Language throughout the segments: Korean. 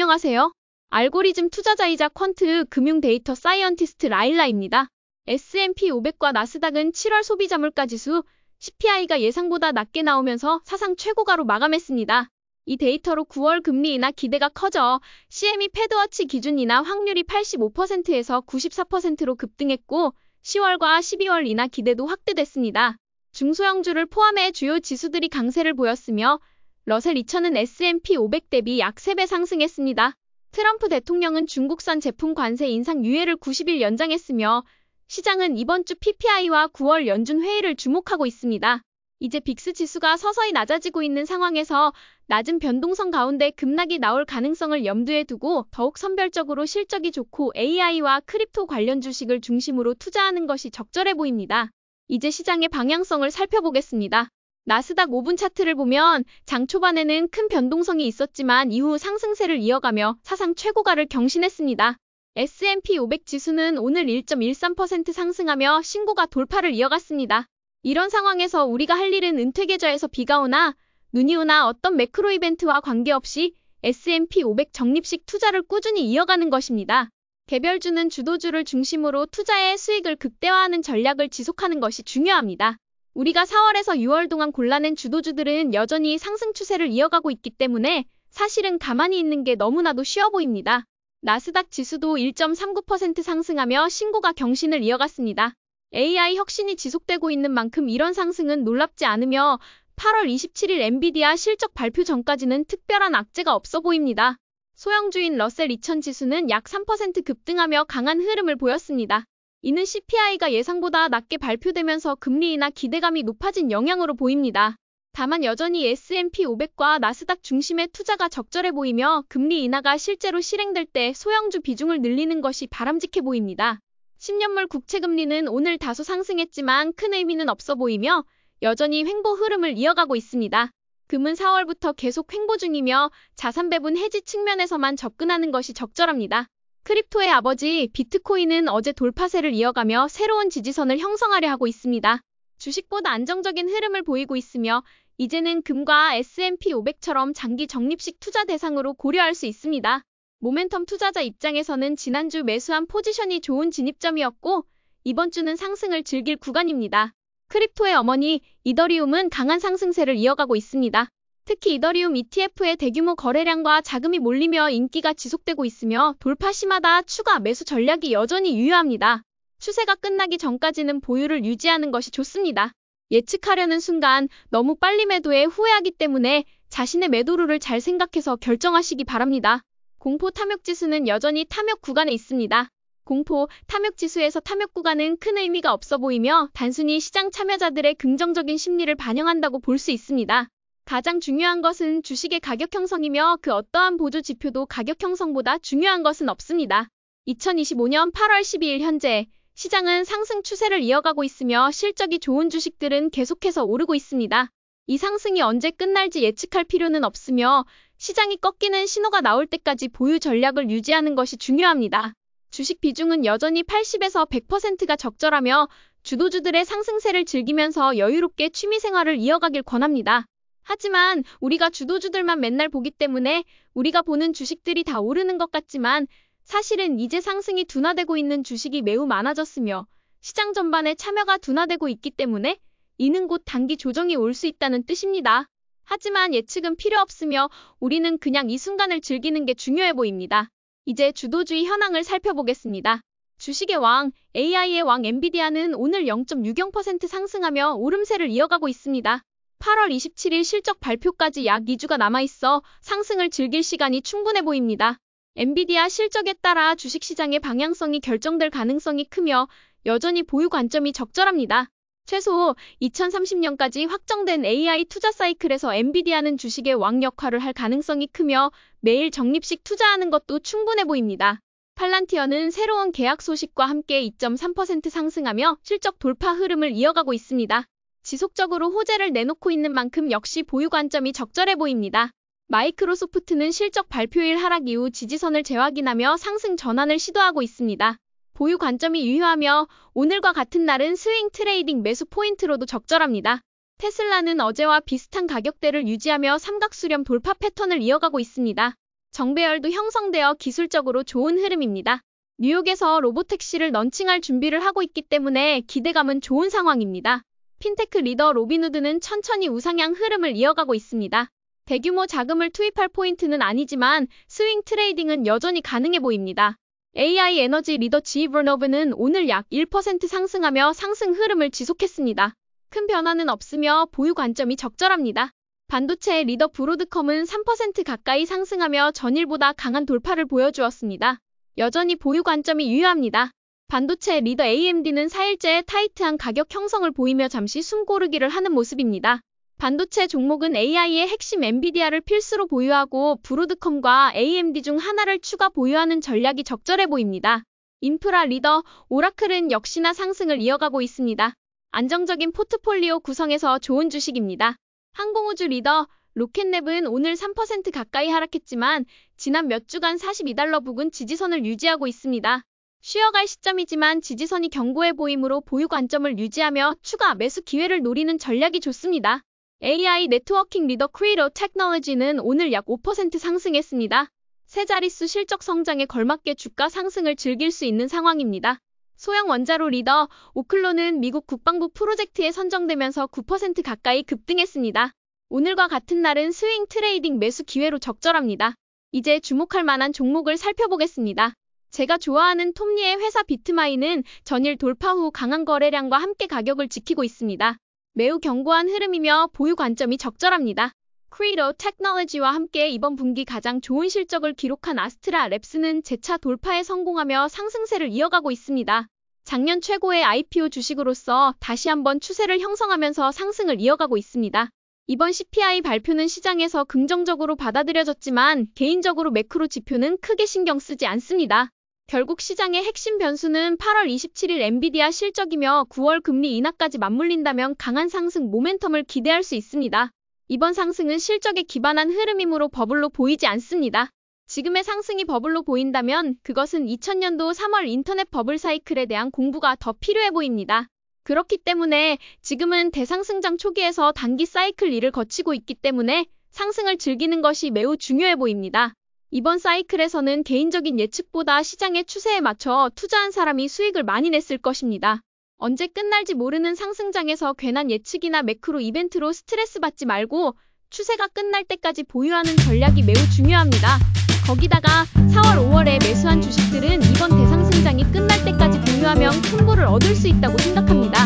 안녕하세요. 알고리즘 투자자이자 퀀트 금융 데이터 사이언티스트 라일라입니다. S&P 500과 나스닥은 7월 소비자 물가 지수 CPI가 예상보다 낮게 나오면서 사상 최고가로 마감했습니다. 이 데이터로 9월 금리 인하 기대가 커져 CME 패드워치 기준 인하 확률이 85%에서 94%로 급등했고 10월과 12월 인하 기대도 확대됐습니다. 중소형주를 포함해 주요 지수들이 강세를 보였으며 러셀 2000은 S&P 500 대비 약 3배 상승했습니다. 트럼프 대통령은 중국산 제품 관세 인상 유예를 90일 연장했으며 시장은 이번 주 PPI와 9월 연준 회의를 주목하고 있습니다. 이제 빅스 지수가 서서히 낮아지고 있는 상황에서 낮은 변동성 가운데 급락이 나올 가능성을 염두에 두고 더욱 선별적으로 실적이 좋고 AI와 크립토 관련 주식을 중심으로 투자하는 것이 적절해 보입니다. 이제 시장의 방향성을 살펴보겠습니다. 나스닥 5분 차트를 보면 장 초반에는 큰 변동성이 있었지만 이후 상승세를 이어가며 사상 최고가를 경신했습니다. S&P 500 지수는 오늘 1.13% 상승하며 신고가 돌파를 이어갔습니다. 이런 상황에서 우리가 할 일은 은퇴 계좌에서 비가 오나 눈이 오나 어떤 매크로 이벤트와 관계없이 S&P 500 적립식 투자를 꾸준히 이어가는 것입니다. 개별주는 주도주를 중심으로 투자의 수익을 극대화하는 전략을 지속하는 것이 중요합니다. 우리가 4월에서 6월 동안 골라낸 주도주들은 여전히 상승 추세를 이어가고 있기 때문에 사실은 가만히 있는 게 너무나도 쉬워 보입니다. 나스닥 지수도 1.39% 상승하며 신고가 경신을 이어갔습니다. AI 혁신이 지속되고 있는 만큼 이런 상승은 놀랍지 않으며 8월 27일 엔비디아 실적 발표 전까지는 특별한 악재가 없어 보입니다. 소형주인 러셀 2000 지수는 약 3% 급등하며 강한 흐름을 보였습니다. 이는 CPI가 예상보다 낮게 발표되면서 금리 인하 기대감이 높아진 영향으로 보입니다. 다만 여전히 S&P 500과 나스닥 중심의 투자가 적절해 보이며 금리 인하가 실제로 실행될 때 소형주 비중을 늘리는 것이 바람직해 보입니다. 10년물 국채금리는 오늘 다소 상승했지만 큰 의미는 없어 보이며 여전히 횡보 흐름을 이어가고 있습니다. 금은 4월부터 계속 횡보 중이며 자산 배분 해지 측면에서만 접근하는 것이 적절합니다. 크립토의 아버지 비트코인은 어제 돌파세를 이어가며 새로운 지지선을 형성하려 하고 있습니다. 주식보다 안정적인 흐름을 보이고 있으며 이제는 금과 S&P 500처럼 장기 적립식 투자 대상으로 고려할 수 있습니다. 모멘텀 투자자 입장에서는 지난주 매수한 포지션이 좋은 진입점이었고 이번 주는 상승을 즐길 구간입니다. 크립토의 어머니 이더리움은 강한 상승세를 이어가고 있습니다. 특히 이더리움 ETF의 대규모 거래량과 자금이 몰리며 인기가 지속되고 있으며 돌파 시마다 추가 매수 전략이 여전히 유효합니다. 추세가 끝나기 전까지는 보유를 유지하는 것이 좋습니다. 예측하려는 순간 너무 빨리 매도해 후회하기 때문에 자신의 매도룰을 잘 생각해서 결정하시기 바랍니다. 공포 탐욕 지수는 여전히 탐욕 구간에 있습니다. 공포 탐욕 지수에서 탐욕 구간은 큰 의미가 없어 보이며 단순히 시장 참여자들의 긍정적인 심리를 반영한다고 볼 수 있습니다. 가장 중요한 것은 주식의 가격 형성이며 그 어떠한 보조 지표도 가격 형성보다 중요한 것은 없습니다. 2025년 8월 12일 현재 시장은 상승 추세를 이어가고 있으며 실적이 좋은 주식들은 계속해서 오르고 있습니다. 이 상승이 언제 끝날지 예측할 필요는 없으며 시장이 꺾이는 신호가 나올 때까지 보유 전략을 유지하는 것이 중요합니다. 주식 비중은 여전히 80에서 100%가 적절하며 주도주들의 상승세를 즐기면서 여유롭게 취미생활을 이어가길 권합니다. 하지만 우리가 주도주들만 맨날 보기 때문에 우리가 보는 주식들이 다 오르는 것 같지만 사실은 이제 상승이 둔화되고 있는 주식이 매우 많아졌으며 시장 전반에 참여가 둔화되고 있기 때문에 이는 곧 단기 조정이 올 수 있다는 뜻입니다. 하지만 예측은 필요 없으며 우리는 그냥 이 순간을 즐기는 게 중요해 보입니다. 이제 주도주의 현황을 살펴보겠습니다. 주식의 왕, AI의 왕 엔비디아는 오늘 0.60% 상승하며 오름세를 이어가고 있습니다. 8월 27일 실적 발표까지 약 2주가 남아있어 상승을 즐길 시간이 충분해 보입니다. 엔비디아 실적에 따라 주식시장의 방향성이 결정될 가능성이 크며 여전히 보유 관점이 적절합니다. 최소 2030년까지 확정된 AI 투자 사이클에서 엔비디아는 주식의 왕 역할을 할 가능성이 크며 매일 적립식 투자하는 것도 충분해 보입니다. 팔란티어는 새로운 계약 소식과 함께 2.3% 상승하며 실적 돌파 흐름을 이어가고 있습니다. 지속적으로 호재를 내놓고 있는 만큼 역시 보유 관점이 적절해 보입니다. 마이크로소프트는 실적 발표일 하락 이후 지지선을 재확인하며 상승 전환을 시도하고 있습니다. 보유 관점이 유효하며 오늘과 같은 날은 스윙 트레이딩 매수 포인트로도 적절합니다. 테슬라는 어제와 비슷한 가격대를 유지하며 삼각수렴 돌파 패턴을 이어가고 있습니다. 정배열도 형성되어 기술적으로 좋은 흐름입니다. 뉴욕에서 로보택시를 런칭할 준비를 하고 있기 때문에 기대감은 좋은 상황입니다. 핀테크 리더 로빈후드는 천천히 우상향 흐름을 이어가고 있습니다. 대규모 자금을 투입할 포인트는 아니지만 스윙 트레이딩은 여전히 가능해 보입니다. AI 에너지 리더 GE Vernova는 오늘 약 1% 상승하며 상승 흐름을 지속했습니다. 큰 변화는 없으며 보유 관점이 적절합니다. 반도체 리더 브로드컴은 3% 가까이 상승하며 전일보다 강한 돌파를 보여주었습니다. 여전히 보유 관점이 유효합니다. 반도체 리더 AMD는 4일째 타이트한 가격 형성을 보이며 잠시 숨고르기를 하는 모습입니다. 반도체 종목은 AI의 핵심 엔비디아를 필수로 보유하고 브로드컴과 AMD 중 하나를 추가 보유하는 전략이 적절해 보입니다. 인프라 리더 오라클은 역시나 상승을 이어가고 있습니다. 안정적인 포트폴리오 구성에서 좋은 주식입니다. 항공우주 리더 로켓랩은 오늘 3% 가까이 하락했지만 지난 몇 주간 $42 부근 지지선을 유지하고 있습니다. 쉬어갈 시점이지만 지지선이 견고해 보이므로 보유 관점을 유지하며 추가 매수 기회를 노리는 전략이 좋습니다. AI 네트워킹 리더 크리로 테크놀로지는 오늘 약 5% 상승했습니다. 세 자릿수 실적 성장에 걸맞게 주가 상승을 즐길 수 있는 상황입니다. 소형 원자로 리더 오클론은 미국 국방부 프로젝트에 선정되면서 9% 가까이 급등했습니다. 오늘과 같은 날은 스윙 트레이딩 매수 기회로 적절합니다. 이제 주목할 만한 종목을 살펴보겠습니다. 제가 좋아하는 톱니의 회사 비트마인은 전일 돌파 후 강한 거래량과 함께 가격을 지키고 있습니다. 매우 견고한 흐름이며 보유 관점이 적절합니다. 크리로 테크놀로지와 함께 이번 분기 가장 좋은 실적을 기록한 아스트라 랩스는 재차 돌파에 성공하며 상승세를 이어가고 있습니다. 작년 최고의 IPO 주식으로서 다시 한번 추세를 형성하면서 상승을 이어가고 있습니다. 이번 CPI 발표는 시장에서 긍정적으로 받아들여졌지만 개인적으로 매크로 지표는 크게 신경 쓰지 않습니다. 결국 시장의 핵심 변수는 8월 27일 엔비디아 실적이며 9월 금리 인하까지 맞물린다면 강한 상승 모멘텀을 기대할 수 있습니다. 이번 상승은 실적에 기반한 흐름이므로 버블로 보이지 않습니다. 지금의 상승이 버블로 보인다면 그것은 2000년도 3월 인터넷 버블 사이클에 대한 공부가 더 필요해 보입니다. 그렇기 때문에 지금은 대상승장 초기에서 단기 사이클 1을 거치고 있기 때문에 상승을 즐기는 것이 매우 중요해 보입니다. 이번 사이클에서는 개인적인 예측보다 시장의 추세에 맞춰 투자한 사람이 수익을 많이 냈을 것입니다. 언제 끝날지 모르는 상승장에서 괜한 예측이나 매크로 이벤트로 스트레스 받지 말고 추세가 끝날 때까지 보유하는 전략이 매우 중요합니다. 거기다가 4월, 5월에 매수한 주식들은 이번 대상승장이 끝날 때까지 보유하면 큰 부를 얻을 수 있다고 생각합니다.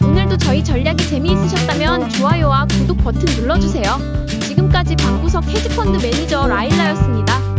오늘도 저희 전략이 재미있으셨다면 좋아요와 구독 버튼 눌러주세요. 지금까지 방구석 헤지펀드 매니저 라일라였습니다.